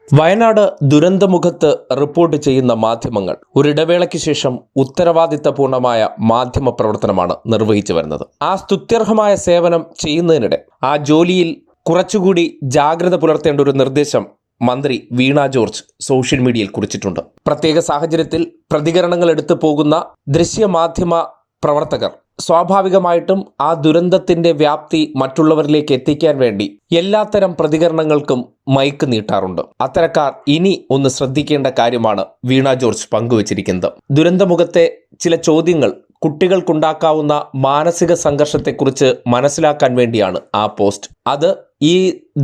Wayanad ദുരന്തമുഖത്ത് report ചെയ്യുന്ന മാധ്യമങ്ങൾ ഒരിടവേളയ്ക്ക് ശേഷം ഉത്തരവാദിത്തപൂർണമായ മാധ്യമ പ്രവർത്തനമാണ് നിർവഹിച്ചു വരുന്നത്. ആ സ്തുത്യർഹമായ സേവനം ചെയ്യുന്നതിനിടെ ആ ജോലിയിൽ കുറച്ചുകൂടി ജാഗ്രത പുലർത്തേണ്ട ഒരു നിർദ്ദേശം മന്ത്രി വീണ ജോർജ് സോഷ്യൽ മീഡിയയിൽ കുറിച്ചിട്ടുണ്ട്. പ്രത്യേക സാഹചര്യത്തിൽ പ്രതികരണങ്ങൾ എടുത്തു പോകുന്ന ദൃശ്യമാധ്യമ പ്രവർത്തകർ സ്വാഭാവികമായിട്ടും ആ ദുരന്തത്തിന്റെ വ്യാപ്തി മറ്റുള്ളവരിലേക്ക് എത്തിക്കാൻ വേണ്ടി എല്ലാത്തരം പ്രതികരണങ്ങൾക്കും മൈക്ക് നീട്ടാറുണ്ട്. അത്തരക്കാർ ഇനി ഒന്ന് ശ്രദ്ധിക്കേണ്ട കാര്യമാണ് വീണ ജോർജ് പങ്കുവച്ചിരിക്കുന്നത്. ദുരന്തമുഖത്തെ ചില ചോദ്യങ്ങൾ കുട്ടികൾക്കുണ്ടാക്കാവുന്ന മാനസിക സംഘർഷത്തെക്കുറിച്ച് മനസ്സിലാക്കാൻ വേണ്ടിയാണ് ആ പോസ്റ്റ്. അത് ഈ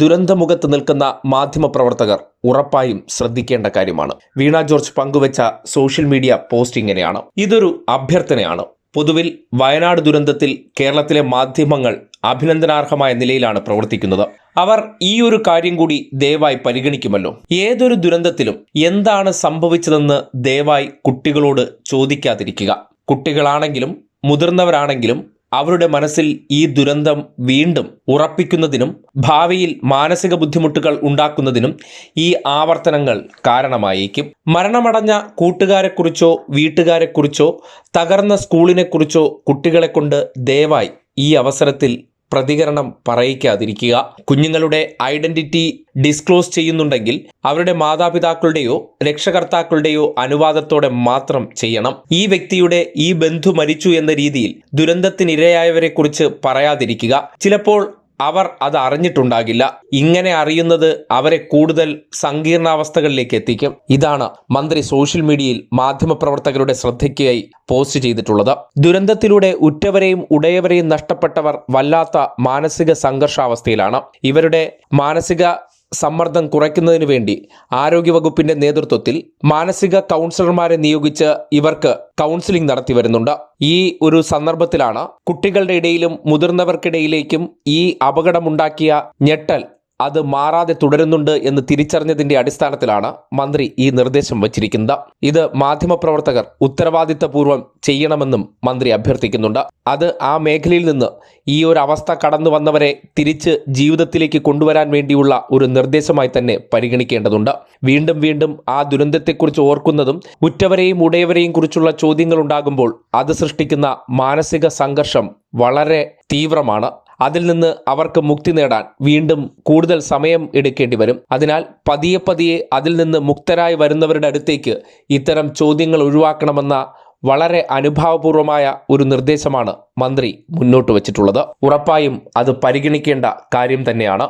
ദുരന്തമുഖത്ത് നിൽക്കുന്ന മാധ്യമപ്രവർത്തകർ ഉറപ്പായും ശ്രദ്ധിക്കേണ്ട കാര്യമാണ്. വീണ ജോർജ് പങ്കുവച്ച സോഷ്യൽ മീഡിയ പോസ്റ്റ് ഇങ്ങനെയാണ്: ഇതൊരു അഭ്യർത്ഥനയാണ്. പൊതുവിൽ വയനാട് ദുരന്തത്തിൽ കേരളത്തിലെ മാധ്യമങ്ങൾ അഭിനന്ദനാർഹമായ നിലയിലാണ് പ്രവർത്തിക്കുന്നത്. അവർ ഈ ഒരു കാര്യം കൂടി ദയവായി പരിഗണിക്കുമല്ലോ. ഏതൊരു ദുരന്തത്തിലും എന്താണ് സംഭവിച്ചതെന്ന് ദയവായി കുട്ടികളോട് ചോദിക്കാതിരിക്കുക. കുട്ടികളാണെങ്കിലും മുതിർന്നവരാണെങ്കിലും അവരുടെ മനസ്സിൽ ഈ ദുരന്തം വീണ്ടും ഉറപ്പിക്കുന്നതിനും ഭാവിയിൽ മാനസിക ബുദ്ധിമുട്ടുകൾ ഉണ്ടാക്കുന്നതിനും ഈ ആവർത്തനങ്ങൾ കാരണമായേക്കും. മരണമടഞ്ഞ കൂട്ടുകാരെക്കുറിച്ചോ വീട്ടുകാരെക്കുറിച്ചോ തകർന്ന സ്കൂളിനെക്കുറിച്ചോ കുട്ടികളെ കൊണ്ട് ദയവായി ഈ അവസരത്തിൽ പ്രതികരണം പറയിക്കാതിരിക്കുക. കുഞ്ഞുങ്ങളുടെ ഐഡന്റിറ്റി ഡിസ്ക്ലോസ് ചെയ്യുന്നുണ്ടെങ്കിൽ അവരുടെ മാതാപിതാക്കളുടെയോ രക്ഷകർത്താക്കളുടെയോ അനുവാദത്തോടെ മാത്രം ചെയ്യണം. ഈ വ്യക്തിയുടെ ഈ ബന്ധു മരിച്ചു എന്ന രീതിയിൽ ദുരന്തത്തിനിരയായവരെ കുറിച്ച് പറയാതിരിക്കുക. ചിലപ്പോൾ അവർ അത് അറിഞ്ഞിട്ടുണ്ടാകില്ല. ഇങ്ങനെ അറിയുന്നത് അവരെ കൂടുതൽ സങ്കീർണാവസ്ഥകളിലേക്ക് എത്തിക്കും. ഇതാണ് മന്ത്രി സോഷ്യൽ മീഡിയയിൽ മാധ്യമപ്രവർത്തകരുടെ ശ്രദ്ധയ്ക്കായി പോസ്റ്റ് ചെയ്തിട്ടുള്ളത്. ദുരന്തത്തിലൂടെ ഉറ്റവരെയും ഉടയവരെയും നഷ്ടപ്പെട്ടവർ വല്ലാത്ത മാനസിക സംഘർഷാവസ്ഥയിലാണ്. ഇവരുടെ മാനസിക സമ്മർദ്ദം കുറയ്ക്കുന്നതിന് വേണ്ടി ആരോഗ്യവകുപ്പിന്റെ നേതൃത്വത്തിൽ മാനസിക കൗൺസിലർമാരെ നിയോഗിച്ച് ഇവർക്ക് കൗൺസിലിംഗ് നടത്തി വരുന്നുണ്ട്. ഈ ഒരു സന്ദർഭത്തിലാണ് കുട്ടികളുടെ ഇടയിലും മുതിർന്നവർക്കിടയിലേക്കും ഈ അപകടമുണ്ടാക്കിയ ഞെട്ടൽ അത് മാറാതെ തുടരുന്നുണ്ട് എന്ന് തിരിച്ചറിഞ്ഞതിന്റെ അടിസ്ഥാനത്തിലാണ് മന്ത്രി ഈ നിർദ്ദേശം വച്ചിരിക്കുന്നത്. ഇത് മാധ്യമപ്രവർത്തകർ ഉത്തരവാദിത്തപൂർവ്വം ചെയ്യണമെന്നും മന്ത്രി അഭ്യർത്ഥിക്കുന്നുണ്ട്. അത് ആ മേഖലയിൽ നിന്ന് ഈ ഒരു അവസ്ഥ കടന്നു വന്നവരെ തിരിച്ച് ജീവിതത്തിലേക്ക് കൊണ്ടുവരാൻ വേണ്ടിയുള്ള ഒരു നിർദ്ദേശമായി തന്നെ പരിഗണിക്കേണ്ടതുണ്ട്. വീണ്ടും വീണ്ടും ആ ദുരന്തത്തെക്കുറിച്ച് ഓർക്കുന്നതും ഉറ്റവരെയും ഉടയവരെയും കുറിച്ചുള്ള ചോദ്യങ്ങൾ ഉണ്ടാകുമ്പോൾ അത് സൃഷ്ടിക്കുന്ന മാനസിക സംഘർഷം വളരെ തീവ്രമാണ്. അതിൽ നിന്ന് അവർക്ക് മുക്തി നേടാൻ വീണ്ടും കൂടുതൽ സമയം എടുക്കേണ്ടി വരും. അതിനാൽ പതിയെ പതിയെ അതിൽ നിന്ന് മുക്തരായി വരുന്നവരുടെ അടുത്തേക്ക് ഇത്തരം ചോദ്യങ്ങൾ ഒഴിവാക്കണമെന്ന വളരെ അനുഭാവപൂർവമായ ഒരു നിർദ്ദേശമാണ് മന്ത്രി മുന്നോട്ട് വച്ചിട്ടുള്ളത്. ഉറപ്പായും അത് പരിഗണിക്കേണ്ട കാര്യം തന്നെയാണ്.